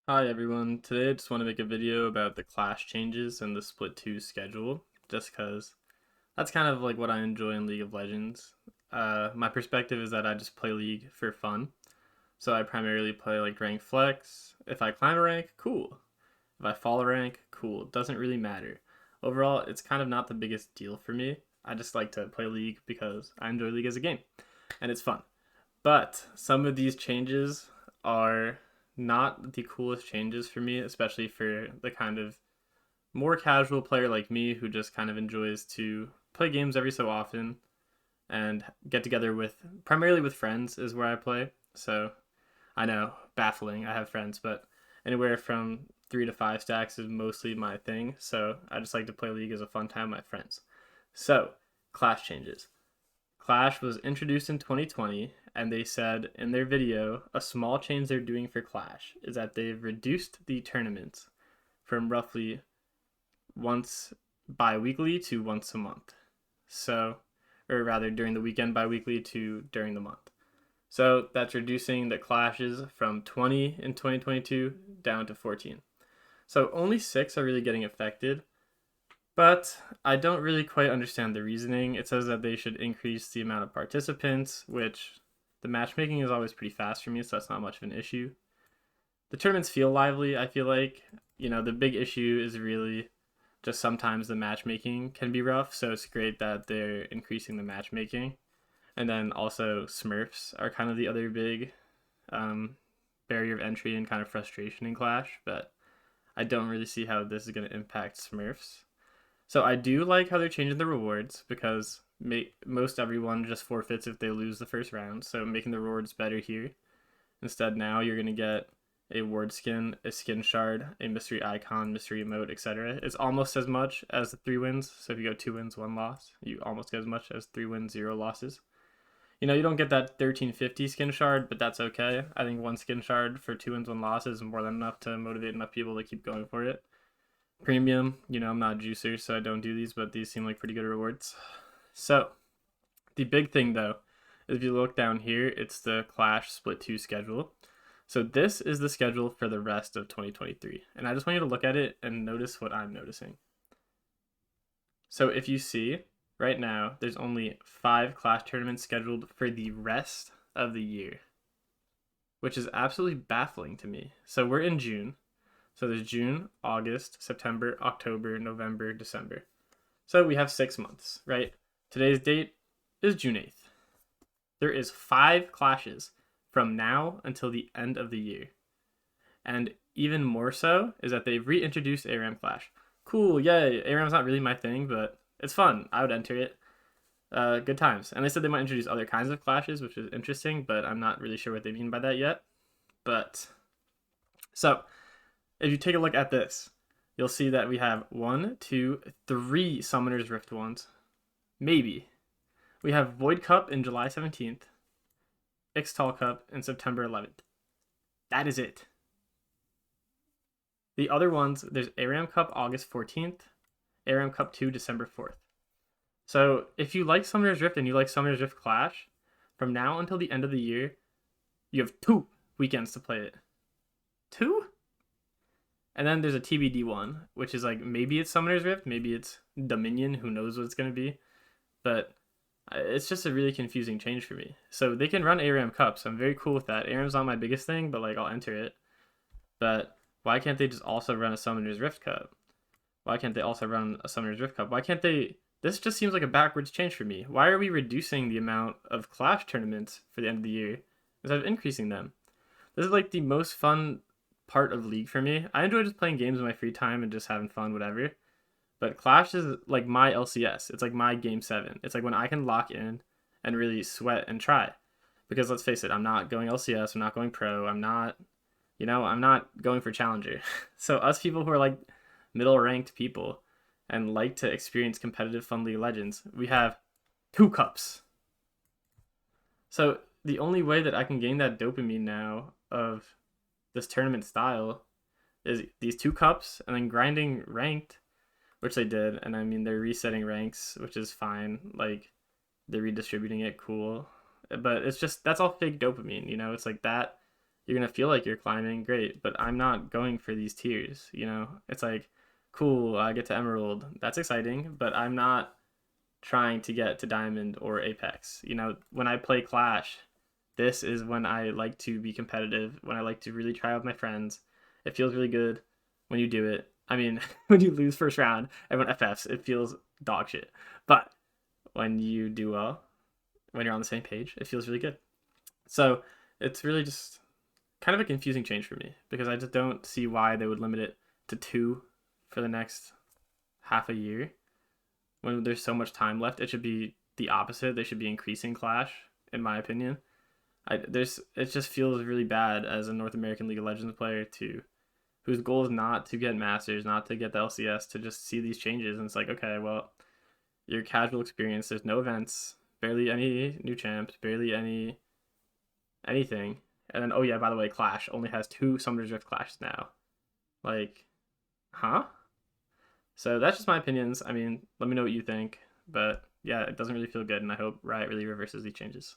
Hi everyone, today I just want to make a video about the clash changes and the split 2 schedule, just because that's kind of like what I enjoy in League of Legends. My perspective is that I just play League for fun, so I primarily play like rank flex. If I climb a rank, cool. If I fall a rank, cool. Doesn't really matter. Overall, it's kind of not the biggest deal for me. I just like to play League because I enjoy League as a game, and it's fun. But some of these changes are not the coolest changes for me, especially for the kind of more casual player like me who just kind of enjoys to play games every so often and get together with primarily with friends is where I play. So I know, baffling. I have friends, but anywhere from 3 to 5 stacks is mostly my thing. So I just like to play League as a fun time with my friends. So, class changes. Clash was introduced in 2020, and they said in their video a small change they're doing for Clash is that they've reduced the tournaments from roughly once bi weekly to once a month. So, or rather, during the weekend bi weekly to during the month. So that's reducing the clashes from 20 in 2022 down to 14. So only six are really getting affected, but I don't really quite understand the reasoning. It says that they should increase the amount of participants, which the matchmaking is always pretty fast for me, so that's not much of an issue. The tournaments feel lively, I feel like. The big issue is really just sometimes the matchmaking can be rough, so it's great that they're increasing the matchmaking. And then also Smurfs are kind of the other big um, barrier of entry and kind of frustration in Clash, but I don't really see how this is going to impact Smurfs. So I do like how they're changing the rewards because most everyone just forfeits if they lose the first round. So making the rewards better here. Instead, now you're gonna get a ward skin, a skin shard, a mystery icon, mystery emote, etc. It's almost as much as the 3 wins. So if you go 2 wins, 1 loss, you almost get as much as 3 wins, 0 losses. You don't get that 1350 skin shard, but that's okay. I think one skin shard for 2 wins, 1 loss is more than enough to motivate enough people to keep going for it. Premium, I'm not a juicer, so I don't do these, but these seem like pretty good rewards. So, the big thing though, is if you look down here, it's the Clash Split 2 schedule. So, this is the schedule for the rest of 2023. And I just want you to look at it and notice what I'm noticing. So, if you see, right now, there's only 5 Clash tournaments scheduled for the rest of the year, which is absolutely baffling to me. So, we're in June. So there's June, August, September, October, November, December. So we have 6 months, right? Today's date is June 8th. There is 5 clashes from now until the end of the year. And even more so is that they've reintroduced ARAM Clash. Cool, yay. ARAM's not really my thing, but it's fun. I would enter it. Good times. And they said they might introduce other kinds of clashes, which is interesting, but I'm not really sure what they mean by that yet. But so if you take a look at this, you'll see that we have 1, 2, 3 Summoner's Rift ones. Maybe. We have Void Cup in July 17th, Ixtal Cup in September 11th. That is it. The other ones, there's ARAM Cup August 14th, ARAM Cup 2 December 4th. So if you like Summoner's Rift and you like Summoner's Rift Clash, from now until the end of the year, you have 2 weekends to play it. 2? And then there's a TBD one, which is like maybe it's Summoner's Rift, maybe it's Dominion, who knows what it's going to be. But it's just a really confusing change for me. So they can run ARAM Cups. I'm very cool with that. ARAM's not my biggest thing, but like I'll enter it. But why can't they just also run a Summoner's Rift Cup? Why can't they also run a Summoner's Rift Cup? Why can't they? This just seems like a backwards change for me. Why are we reducing the amount of Clash tournaments for the end of the year instead of increasing them? This is like the most fun part of League for me. I enjoy just playing games in my free time and just having fun, whatever. But Clash is like my LCS. It's like my game 7. It's like when I can lock in and really sweat and try. Because let's face it, I'm not going LCS, I'm not going pro, I'm not going for challenger. So us people who are like middle ranked people and like to experience competitive fun League of Legends, we have 2 cups. So the only way that I can gain that dopamine now of this tournament style is these 2 cups and then grinding ranked, which they did. And I mean, they're resetting ranks, which is fine. Like, they're redistributing it, cool. But it's just, that's all fake dopamine, It's like that you're gonna feel like you're climbing, great, but I'm not going for these tiers, you know? It's like, cool, I get to Emerald, that's exciting, but I'm not trying to get to Diamond or Apex. You know, when I play Clash, this is when I like to be competitive, when I like to really try with my friends. It feels really good when you do it. I mean, when you lose first round, everyone FFs, it feels dog shit. But when you do well, when you're on the same page, it feels really good. So it's really just kind of a confusing change for me because I just don't see why they would limit it to two for the next half a year when there's so much time left. It should be the opposite. They should be increasing Clash, in my opinion. It just feels really bad as a North American League of Legends player to whose goal is not to get Masters, not to get the LCS, to just see these changes. And it's like, okay, well, your casual experience, there's no events, barely any new champs, barely anything. And then, oh yeah, by the way, Clash only has two Summoner's Rift clashes now. Like, huh? So that's just my opinions. I mean, let me know what you think. But yeah, it doesn't really feel good, and I hope Riot really reverses these changes.